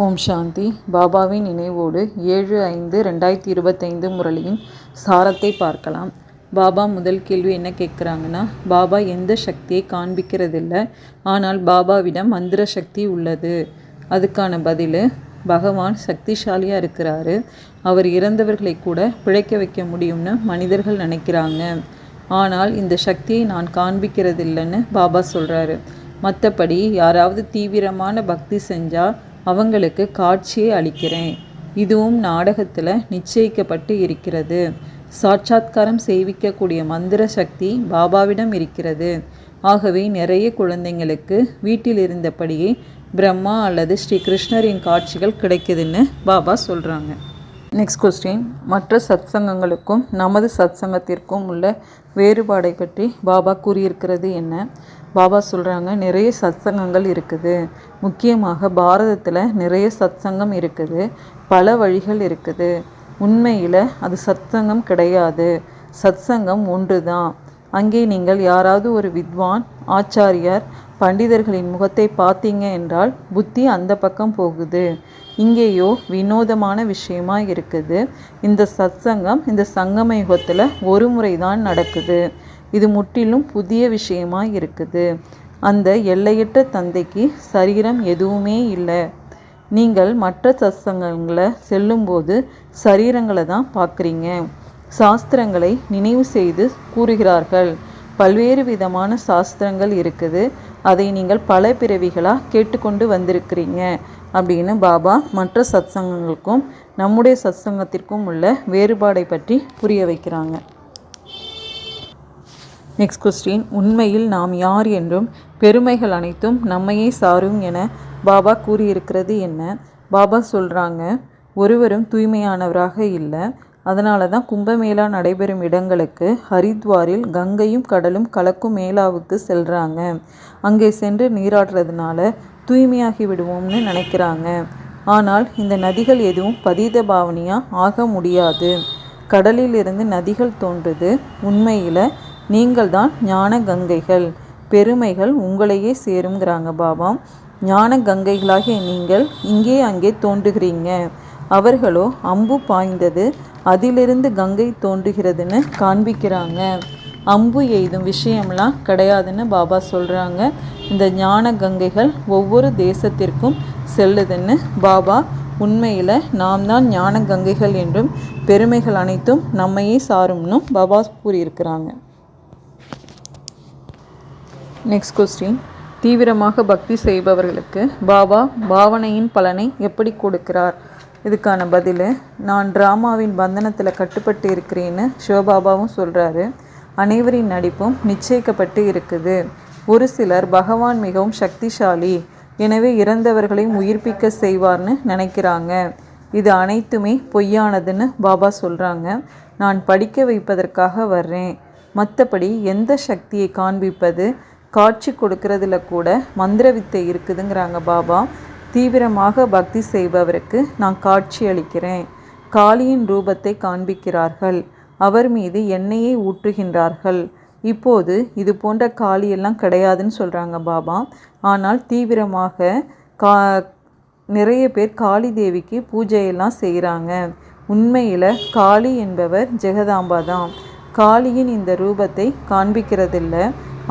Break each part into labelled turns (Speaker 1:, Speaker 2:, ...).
Speaker 1: ஓம் சாந்தி. பாபாவின் நினைவோடு 7/5/2025 முரளியின் சாரத்தை பார்க்கலாம். பாபா முதல் கேள்வி என்ன கேட்குறாங்கன்னா, பாபா எந்த சக்தியை காண்பிக்கிறதில்ல, ஆனால் பாபாவிடம் மந்திர சக்தி உள்ளது. அதுக்கான பதில், பகவான் சக்திசாலியாக இருக்கிறாரு. அவர் இறந்தவர்களை கூட பிழைக்க வைக்க முடியும்னு மனிதர்கள் நினைக்கிறாங்க. ஆனால் இந்த சக்தியை நான் காண்பிக்கிறதில்லைன்னு பாபா சொல்கிறாரு. மற்றபடி யாராவது தீவிரமான பக்தி செஞ்சால் அவங்களுக்கு காட்சியை அளிக்கிறேன். இதுவும் நாடகத்தில் நிச்சயிக்கப்பட்டு இருக்கிறது. சாட்சாத்காரம் செய்விக்கக்கூடிய மந்திர சக்தி பாபாவிடம் இருக்கிறது. ஆகவே நிறைய குழந்தைங்களுக்கு வீட்டில் இருந்தபடியே பிரம்மா அல்லது ஸ்ரீ கிருஷ்ணரின் காட்சிகள் கிடைக்குதுன்னு பாபா சொல்கிறாங்க. நெக்ஸ்ட் கொஸ்டின், மற்ற சத்சங்கங்களுக்கும் நமது சத்சங்கத்திற்கும் உள்ள வேறுபாடை பற்றி பாபா கூறியிருக்கிறது என்ன? பாபா சொல்கிறாங்க, நிறைய சத்சங்கங்கள் இருக்குது. முக்கியமாக பாரதத்தில் நிறைய சத்சங்கம் இருக்குது. பல வழிகள் இருக்குது. உண்மையில் அது சத்சங்கம் கிடையாது. சத்சங்கம் ஒன்று தான். அங்கே நீங்கள் யாராவது ஒரு வித்வான், ஆச்சாரியார், பண்டிதர்களின் முகத்தை பார்த்தீங்க என்றால் புத்தி அந்த பக்கம் போகுது. இங்கேயோ வினோதமான விஷயமா இருக்குது. இந்த சத்சங்கம் இந்த சங்கம யுகத்தில் ஒரு முறை தான் நடக்குது. இது முற்றிலும் புதிய விஷயமா இருக்குது. அந்த எல்லையற்ற தந்தைக்கு சரீரம் எதுவுமே இல்லை. நீங்கள் மற்ற சத்சங்கங்களை செல்லும்போது சரீரங்களை தான் பார்க்குறீங்க. சாஸ்திரங்களை நினைவு செய்து கூறுகிறார்கள். பல்வேறு விதமான சாஸ்திரங்கள் இருக்குது. அதை நீங்கள் பல பிறவிகளாக கேட்டுக்கொண்டு வந்திருக்கிறீங்க அப்படின்னு பாபா மற்ற சத்சங்கங்களுக்கும் நம்முடைய சத்சங்கத்திற்கும் உள்ள வேறுபாடை பற்றி புரிய வைக்கிறாங்க. நெக்ஸ்ட் கொஸ்டின், உண்மையில் நாம் யார் என்றும் பெருமைகள் அனைத்தும் நம்மையே சாரும் என பாபா கூறியிருக்கிறது என்ன? பாபா சொல்கிறாங்க, ஒருவரும் தூய்மையானவராக இல்லை. அதனால தான் கும்பமேளா நடைபெறும் இடங்களுக்கு ஹரித்வாரில் கங்கையும் கடலும் கலக்கும் மேளாவுக்கு செல்கிறாங்க. அங்கே சென்று நீராடுறதுனால தூய்மையாகி விடுவோம்னு நினைக்கிறாங்க. ஆனால் இந்த நதிகள் எதுவும் பதீத பாவனியாக ஆக முடியாது. கடலிலிருந்து நதிகள் தோன்றுது. உண்மையில் நீங்கள் தான் ஞான கங்கைகள். பெருமைகள் உங்களையே சேருங்கிறாங்க பாபா. ஞான கங்கைகளாகிய நீங்கள் இங்கே அங்கே தோன்றுகிறீங்க. அவர்களோ அம்பு பாய்ந்தது, அதிலிருந்து கங்கை தோன்றுகிறதுன்னு காண்பிக்கிறாங்க. அம்பு எய்தும் விஷயம்லாம் கிடையாதுன்னு பாபா சொல்கிறாங்க. இந்த ஞான கங்கைகள் ஒவ்வொரு தேசத்திற்கும் செல்லுதுன்னு பாபா உண்மையில் நாம் தான் ஞான கங்கைகள் என்றும் பெருமைகள் அனைத்தும் நம்மையே சாரும்னு பாபா கூறியிருக்கிறாங்க. நெக்ஸ்ட் கொஸ்டின், தீவிரமாக பக்தி செய்பவர்களுக்கு பாபா பாவனையின் பலனை எப்படி கொடுக்கிறார்? இதுக்கான பதில், நான் டிராமாவின் பந்தனத்தில் கட்டுப்பட்டு இருக்கிறேன்னு சிவபாபாவும் சொல்கிறாரு. அனைவரின் நடிப்பும் நிச்சயிக்கப்பட்டு இருக்குது. ஒரு சிலர் பகவான் மிகவும் சக்திசாலி, எனவே இறந்தவர்களையும் உயிர்ப்பிக்க செய்வார்னு நினைக்கிறாங்க. இது அனைத்துமே பொய்யானதுன்னு பாபா சொல்கிறாங்க. நான் படிக்க வைப்பதற்காக வர்றேன். மற்றபடி எந்த சக்தியை காண்பிப்பது, காட்சி கொடுக்கறதுல கூட மந்திர வித்தை இருக்குதுங்கிறாங்க பாபா. தீவிரமாக பக்தி செய்பவருக்கு நான் காட்சி அளிக்கிறேன். காளியின் ரூபத்தை காண்பிக்கிறார்கள். அவர் மீது எண்ணெயை ஊற்றுகின்றார்கள். இப்போது இது போன்ற காளியெல்லாம் கிடையாதுன்னு சொல்கிறாங்க பாபா. ஆனால் தீவிரமாக நிறைய பேர் காளி தேவிக்கு பூஜையெல்லாம் செய்கிறாங்க. உண்மையில் காளி என்பவர் ஜெகதாம்பா தான். காளியின் இந்த ரூபத்தை காண்பிக்கிறதில்ல.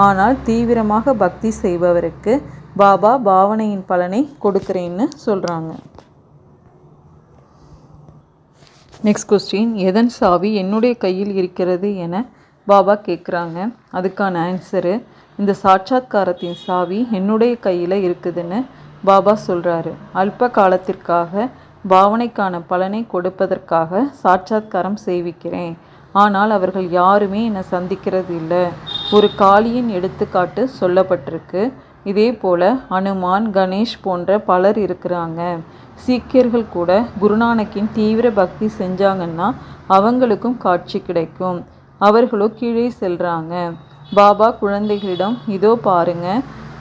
Speaker 1: ஆனால் தீவிரமாக பக்தி செய்பவருக்கு பாபா பாவனையின் பலனை கொடுக்குறேன்னு சொல்கிறாங்க. நெக்ஸ்ட் கொஸ்டின், எதன் சாவி என்னுடைய கையில் இருக்கிறது என பாபா கேட்குறாங்க. அதுக்கான ஆன்சரு, இந்த சாட்சாத்காரத்தின் சாவி என்னுடைய கையில் இருக்குதுன்னு பாபா சொல்கிறாரு. அல்ப காலத்திற்காக பாவனைக்கான பலனை கொடுப்பதற்காக சாட்சாத்காரம் செய்விக்கிறேன். ஆனால் அவர்கள் யாருமே என்னை சந்திக்கிறது இல்லை. ஒரு காளியின் எடுத்துக்காட்டு சொல்லப்பட்டிருக்கு. இதே போல் அனுமான், கணேஷ் போன்ற பலர் இருக்கிறாங்க. சீக்கியர்கள் கூட குருநானக்கின் தீவிர பக்தி செஞ்சாங்கன்னா அவங்களுக்கும் காட்சி கிடைக்கும். அவர்களோ கீழே செல்கிறாங்க. பாபா குழந்தைகளிடம், இதோ பாருங்க,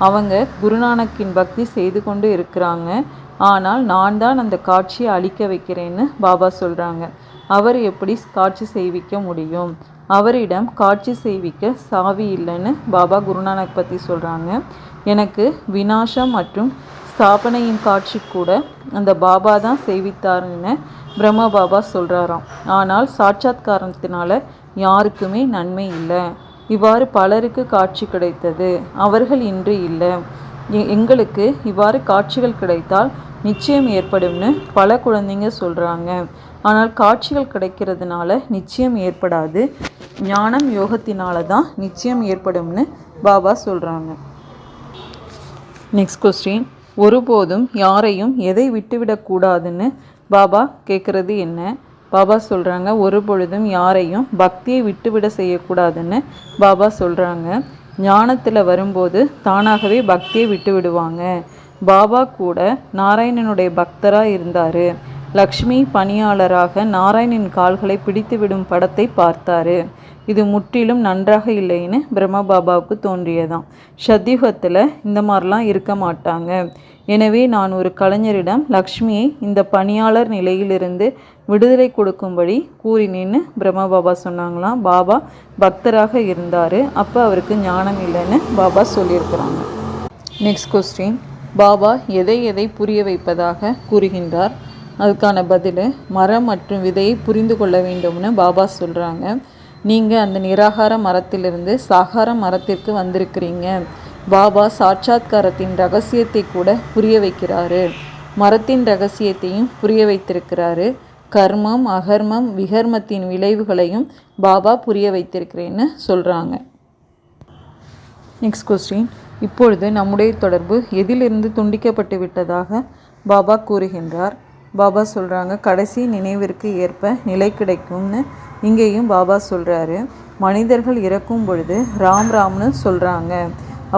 Speaker 1: அவங்க குருநானக்கின் பக்தி செய்து கொண்டு இருக்கிறாங்க. ஆனால் நான் தான் அந்த காட்சியை அளிக்க வைக்கிறேன்னு பாபா சொல்கிறாங்க. அவர் எப்படி காட்சி செய்விக்க முடியும்? அவரிடம் காட்சி செய்விக்க சாவி இல்லைன்னு பாபா குருநானக் பற்றி சொல்கிறாங்க. எனக்கு வினாசம் மற்றும் ஸ்தாபனையின் காட்சி கூட அந்த பாபா தான் செய்வித்தாருன்னு பிரம்ம பாபா சொல்கிறாராம். ஆனால் சாட்சாத்காரத்தினால யாருக்குமே நன்மை இல்லை. இவ்வாறு பலருக்கு காட்சி கிடைத்தது, அவர்கள் இன்று இல்லை. எங்களுக்கு இவ்வாறு காட்சிகள் கிடைத்தால் நிச்சயம் ஏற்படும்னு பல குழந்தைங்க சொல்கிறாங்க. ஆனால் காட்சிகள் கிடைக்கிறதுனால நிச்சயம் ஏற்படாது, ஞானம் யோகத்தினால தான் நிச்சயம் ஏற்படும்னு பாபா சொல்கிறாங்க. நெக்ஸ்ட் கொஸ்டின், ஒருபோதும் யாரையும் எதை விட்டுவிடக்கூடாதுன்னு பாபா கேட்குறது என்ன? பாபா சொல்கிறாங்க, ஒரு பொழுதும் யாரையும் பக்தியை விட்டுவிட செய்யக்கூடாதுன்னு பாபா சொல்கிறாங்க. ஞானத்தில் வரும்போது தானாகவே பக்தியை விட்டு விடுவாங்க. பாபா கூட நாராயணனுடைய பக்தராக இருந்தார். லக்ஷ்மி பணியாளராக நாராயணின் கால்களை பிடித்து விடும் படத்தை பார்த்தாரு. இது முற்றிலும் நன்றாக இல்லைன்னு பிரம்ம பாபாவுக்கு தோன்றியதாம். சத்யுகத்தில் இந்த மாதிரிலாம் இருக்க மாட்டாங்க. எனவே நான் ஒரு கலைஞரிடம் லக்ஷ்மியை இந்த பணியாளர் நிலையிலிருந்து விடுதலை கொடுக்கும்படி கூறினேன்னு பிரம்ம பாபா சொன்னாங்களாம். பாபா பக்தராக இருந்தார், அப்போ அவருக்கு ஞானம் இல்லைன்னு பாபா சொல்லியிருக்கிறாங்க. நெக்ஸ்ட் கொஸ்டின், பாபா எதை எதை புரிய வைப்பதாக கூறுகின்றார்? அதுக்கான பதில், மரம் மற்றும் விதையை புரிந்து கொள்ள வேண்டும்னு பாபா சொல்கிறாங்க. நீங்கள் அந்த நிராகார மரத்திலிருந்து சாகார மரத்திற்கு வந்திருக்கிறீங்க. பாபா சாட்சாத்காரத்தின் ரகசியத்தை கூட புரிய வைக்கிறாரு. மரத்தின் ரகசியத்தையும் புரிய வைத்திருக்கிறாரு. கர்மம் அகர்மம் விகர்மத்தின் விளைவுகளையும் பாபா புரிய வைத்திருக்கிறேன்னு சொல்கிறாங்க. நெக்ஸ்ட் கொஸ்டின், இப்பொழுது நம்முடைய தொடர்பு எதிலிருந்து துண்டிக்கப்பட்டு விட்டதாக பாபா கூறுகின்றார்? பாபா சொல்கிறாங்க, கடைசி நினைவிற்கு ஏற்ப நிலை கிடைக்கும்னு இங்கேயும் பாபா சொல்கிறாரு. மனிதர்கள் இறக்கும் பொழுது ராம் ராம்னு சொல்கிறாங்க.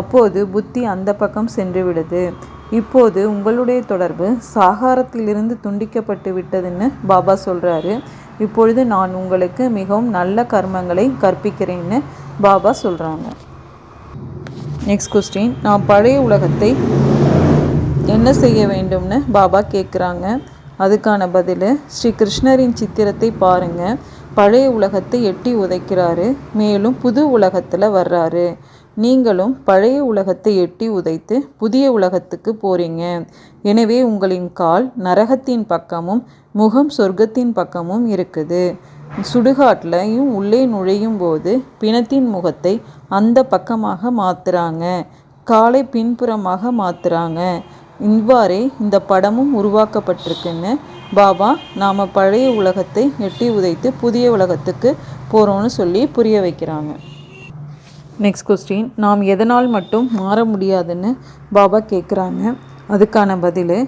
Speaker 1: அப்போது புத்தி அந்த பக்கம் சென்று விடுது. இப்போது உங்களுடைய தொடர்பு சாகாரத்திலிருந்து துண்டிக்கப்பட்டு விட்டதுன்னு பாபா சொல்கிறாரு. இப்பொழுது நான் உங்களுக்கு மிகவும் நல்ல கர்மங்களை கற்பிக்கிறேன்னு பாபா சொல்கிறாங்க. நெக்ஸ்ட் கொஸ்டின், நான் பழைய உலகத்தை என்ன செய்ய வேண்டும்னு பாபா கேட்குறாங்க. அதுக்கான பதில், ஸ்ரீ கிருஷ்ணரின் சித்திரத்தை பாருங்கள். பழைய உலகத்தை எட்டி உதைக்கிறாரு, மேலும் புது உலகத்தில் வர்றாரு. நீங்களும் பழைய உலகத்தை எட்டி உதைத்து புதிய உலகத்துக்கு போகிறீங்க. எனவே உங்களின் கால் நரகத்தின் பக்கமும் முகம் சொர்க்கத்தின் பக்கமும் இருக்குது. சுடுகாட்டிலையும் உள்ளே நுழையும் போது பிணத்தின் முகத்தை அந்த பக்கமாக மாற்றுறாங்க, காலை பின்புறமாக மாற்றுறாங்க. இவ்வாறே இந்த படமும் உருவாக்கப்பட்டிருக்குன்னு பாபா நாம் பழைய உலகத்தை எட்டி உதைத்து புதிய உலகத்துக்கு போகிறோன்னு சொல்லி புரிய வைக்கிறாங்க. நெக்ஸ்ட் கொஸ்டின், நாம் எதனால் மட்டும் மாற முடியாதுன்னு பாபா கேட்குறாங்க. அதுக்கான பதில்,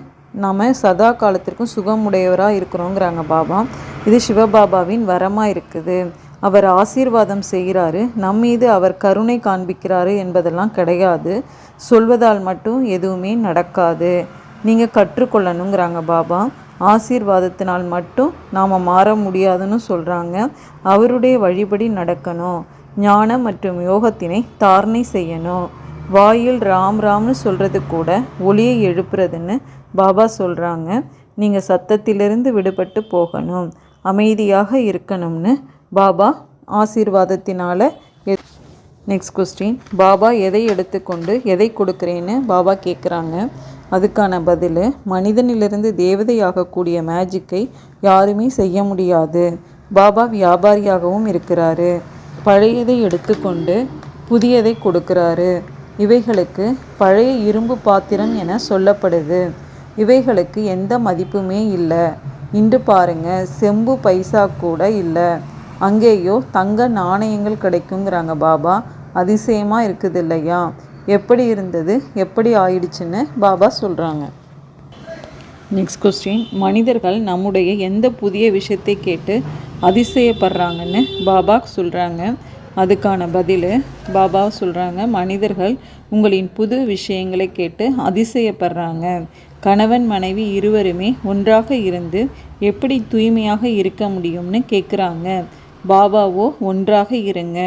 Speaker 1: நாம் சதா காலத்திற்கும் சுகமுடையவராக இருக்கிறோங்கிறாங்க பாபா. இது சிவபாபாவின் வரமாக இருக்குது. அவர் ஆசீர்வாதம் செய்கிறாரு, நம்மீது அவர் கருணை காண்பிக்கிறாரு என்பதெல்லாம் கிடையாது. சொல்வதால் மட்டும் எதுவுமே நடக்காது, நீங்கள் கற்றுக்கொள்ளணுங்கிறாங்க பாபா. ஆசீர்வாதத்தினால் மட்டும் நாம் மாற முடியாதுன்னு சொல்கிறாங்க. அவருடைய வழிபடி நடக்கணும். ஞானம் மற்றும் யோகத்தினை தாரணை செய்யணும். வாயில் ராம் ராம்னு சொல்கிறது கூட ஒளியை எழுப்புறதுன்னு பாபா சொல்கிறாங்க. நீங்கள் சத்தத்திலிருந்து விடுபட்டு போகணும், அமைதியாக இருக்கணும்னு பாபா ஆசீர்வாதத்தினால. நெக்ஸ்ட் கொஸ்டின், பாபா எதை எடுத்துக்கொண்டு எதை கொடுக்குறேன்னு பாபா கேட்குறாங்க. அதுக்கான பதில், மனிதனிலிருந்து தேவதையாகக்கூடிய மேஜிக்கை யாருமே செய்ய முடியாது. பாபா வியாபாரியாகவும் இருக்கிறாரு. பழையதை எடுத்துக்கொண்டு புதியதை கொடுக்கிறாரு. இவைகளுக்கு பழைய இரும்பு பாத்திரம் என சொல்லப்படுது. இவைகளுக்கு எந்த மதிப்புமே இல்லை. இன்று பாருங்க, செம்பு பைசா கூட இல்லை. அங்கேயோ தங்க நாணயங்கள் கிடைக்குங்கிறாங்க பாபா. அதிசயமாக இருக்குது இல்லையா? எப்படி இருந்தது எப்படி ஆயிடுச்சுன்னு பாபா சொல்கிறாங்க. நெக்ஸ்ட் கொஸ்டின், மனிதர்கள் நம்முடைய எந்த புதிய விஷயத்தை கேட்டு அதிசயப்படுறாங்கன்னு பாபா சொல்கிறாங்க. அதுக்கான பதில், பாபா சொல்கிறாங்க, மனிதர்கள் உங்களின் புது விஷயங்களை கேட்டு அதிசயப்படுறாங்க. கணவன் மனைவி இருவருமே ஒன்றாக இருந்து எப்படி தூய்மையாக இருக்க முடியும்னு கேட்குறாங்க. பாபாவோ ஒன்றாக இருங்க,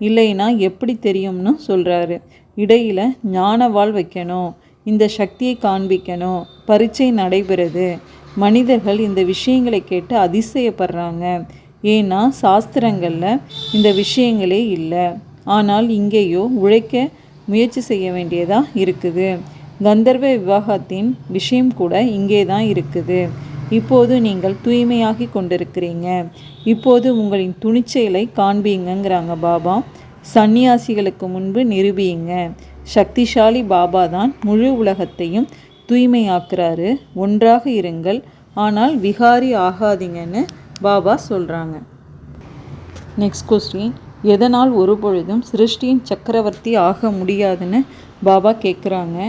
Speaker 1: இல்லைன்னா எப்படி தெரியும்னு சொல்கிறாரு. இடையில் ஞான வாழ் வைக்கணும், இந்த சக்தியை காண்பிக்கணும். பரீட்சை நடைபெறுது. மனிதர்கள் இந்த விஷயங்களை கேட்டு அதிசயப்படுறாங்க. ஏன்னா சாஸ்திரங்களில் இந்த விஷயங்களே இல்லை. ஆனால் இங்கேயோ உழைக்க முயற்சி செய்ய வேண்டியதாக இருக்குது. கந்தர்வ விவாகத்தின் விஷயம் கூட இங்கே தான் இருக்குது. இப்போது நீங்கள் தூய்மையாகி கொண்டிருக்கிறீங்க. இப்போது உங்களின் துணிச்சலை காண்பீங்கிறாங்க பாபா. சந்நியாசிகளுக்கு முன்பு நிரூபியுங்க. சக்திசாலி பாபா தான் முழு உலகத்தையும் தூய்மையாக்குறாரு. ஒன்றாக இருங்கள், ஆனால் விகாரி ஆகாதீங்கன்னு பாபா சொல்கிறாங்க. நெக்ஸ்ட் கொஸ்டின், எதனால் ஒரு பொழுதும் சிருஷ்டியின் சக்கரவர்த்தி ஆக முடியாதுன்னு பாபா கேட்குறாங்க.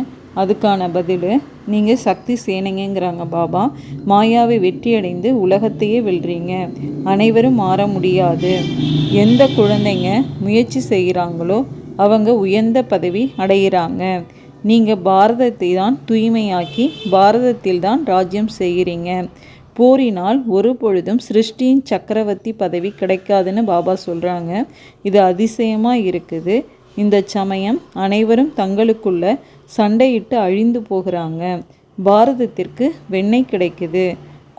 Speaker 1: அதுக்கான பதில், நீங்கள் சக்தி சேனைங்கிறாங்க பாபா. மாயாவை வெற்றியடைந்து உலகத்தையே வெல்றீங்க. அனைவரும் மாற முடியாது. எந்த குழந்தைங்க முயற்சி செய்கிறாங்களோ அவங்க உயர்ந்த பதவி அடைகிறாங்க. நீங்கள் பாரதத்தை தான் தூய்மையாக்கி பாரதத்தில் தான் ராஜ்யம் செய்கிறீங்க. போரினால் ஒரு பொழுதும் சிருஷ்டியின் சக்கரவர்த்தி பதவி கிடைக்காதுன்னு பாபா சொல்கிறாங்க. இது அதிசயமாக இருக்குது. இந்த சமயம் அனைவரும் தங்களுக்குள்ள சண்டையிட்டு அழிந்து போகிறாங்க. பாரதத்திற்கு வெண்ணெய் கிடைக்குது.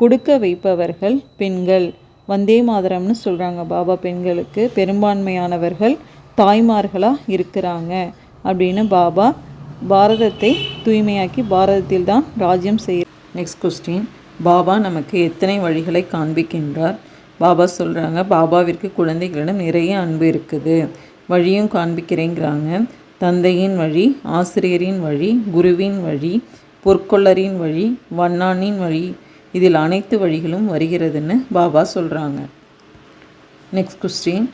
Speaker 1: கொடுக்க வைப்பவர்கள் பெண்கள். வந்தே மாதரம்னு சொல்கிறாங்க பாபா. பெண்களுக்கு பெரும்பான்மையானவர்கள் தாய்மார்களாக இருக்கிறாங்க அப்படின்னு பாபா பாரதத்தை தூய்மையாக்கி பாரதத்தில் தான் ராஜ்யம் செய்ய. நெக்ஸ்ட் கொஸ்டின், பாபா நமக்கு எத்தனை வழிகளை காண்பிக்கின்றார்? பாபா சொல்கிறாங்க, பாபாவிற்கு குழந்தைகளிடம் நிறைய அன்பு இருக்குது. வழியும் காண்பிக்கிறேங்கிறாங்க. தந்தையின் வழி, ஆசிரியரின் வழி, குருவின் வழி, பொற்கொள்ளரின் வழி, வண்ணானின் வழி, இதில் அனைத்து வழிகளும் வருகிறதுன்னு பாபா சொல்கிறாங்க. நெக்ஸ்ட் கொஸ்டின்,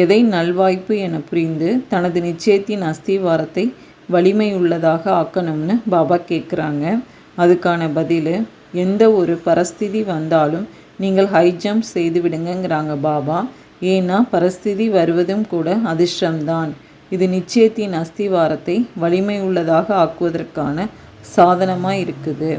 Speaker 1: எதை நல்வாய்ப்பு என புரிந்து தனது நிச்சயத்தின் அஸ்திவாரத்தை வலிமையுள்ளதாக ஆக்கணும்னு பாபா கேட்குறாங்க. அதுக்கான பதில், எந்த ஒரு பரஸ்திதி வந்தாலும் நீங்கள் ஹை ஜம்ப் செய்து விடுங்கிறாங்க பாபா. ஏன்னா பரஸ்திதி வருவதும் கூட அதிர்ஷ்டம்தான். இது நிச்சயத்தின் அஸ்திவாரத்தை வலிமையுள்ளதாக ஆக்குவதற்கான சாதனமாக இருக்குது.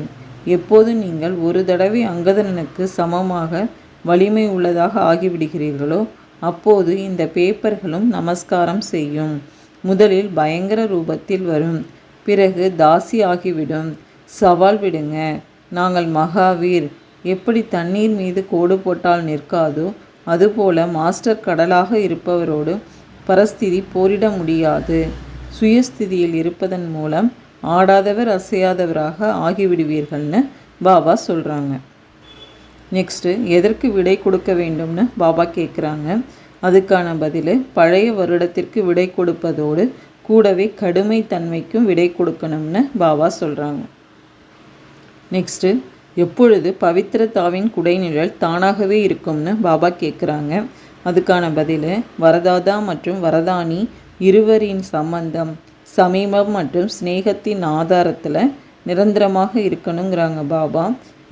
Speaker 1: எப்போது நீங்கள் ஒரு தடவை அங்கதனுக்கு சமமாக வலிமை உள்ளதாக ஆகிவிடுகிறீர்களோ அப்போது இந்த பேப்பர்களும் நமஸ்காரம் செய்யும். முதலில் பயங்கர ரூபத்தில் வரும், பிறகு தாசி ஆகிவிடும். சவால் விடுங்க, நாங்கள் மகாவீர். எப்படி தண்ணீர் மீது கோடு போட்டால் நிற்காதோ அதுபோல மாஸ்டர் கடலாக இருப்பவரோடு பரஸ்திதி போரிட முடியாது. சுயஸ்திதியில் இருப்பதன் மூலம் ஆடாதவர் அசையாதவராக ஆகிவிடுவீர்கள்னு பாபா சொல்கிறாங்க. நெக்ஸ்ட்டு, எதற்கு விடை கொடுக்க வேண்டும்னு பாபா கேட்குறாங்க. அதுக்கான பதில், பழைய வருடத்திற்கு விடை கொடுப்பதோடு கூடவே கடுமை தன்மைக்கும் விடை கொடுக்கணும்னு பாபா சொல்கிறாங்க. நெக்ஸ்ட்டு, எப்பொழுது பவித்ரதாவின் குடைநிழல் தானாகவே இருக்கும்னு பாபா கேட்குறாங்க. அதுக்கான பதில், வரதாதா மற்றும் வரதானி இருவரின் சம்பந்தம் சமீபம் மற்றும் ஸ்நேகத்தின் ஆதாரத்தில் நிரந்தரமாக இருக்கணுங்கிறாங்க பாபா.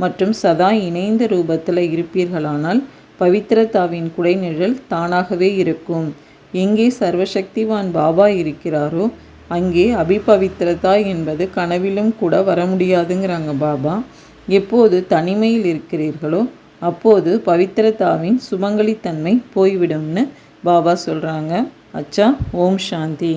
Speaker 1: மற்றும் சதா இணைந்த ரூபத்தில் இருப்பீர்களானால் பவித்ரதாவின் குடைநிழல் தானாகவே இருக்கும். எங்கே சர்வசக்திவான் பாபா இருக்கிறாரோ அங்கே அபிபவித்ரதா என்பது கனவிலும் கூட வர முடியாதுங்கிறாங்க பாபா. எப்போது தனிமையில் இருக்கிறீர்களோ அப்போது பவித்ரதாவின் சுமங்கலித்தன்மை போய்விடும்னு பாபா சொல்கிறாங்க. அச்சா, ஓம் சாந்தி.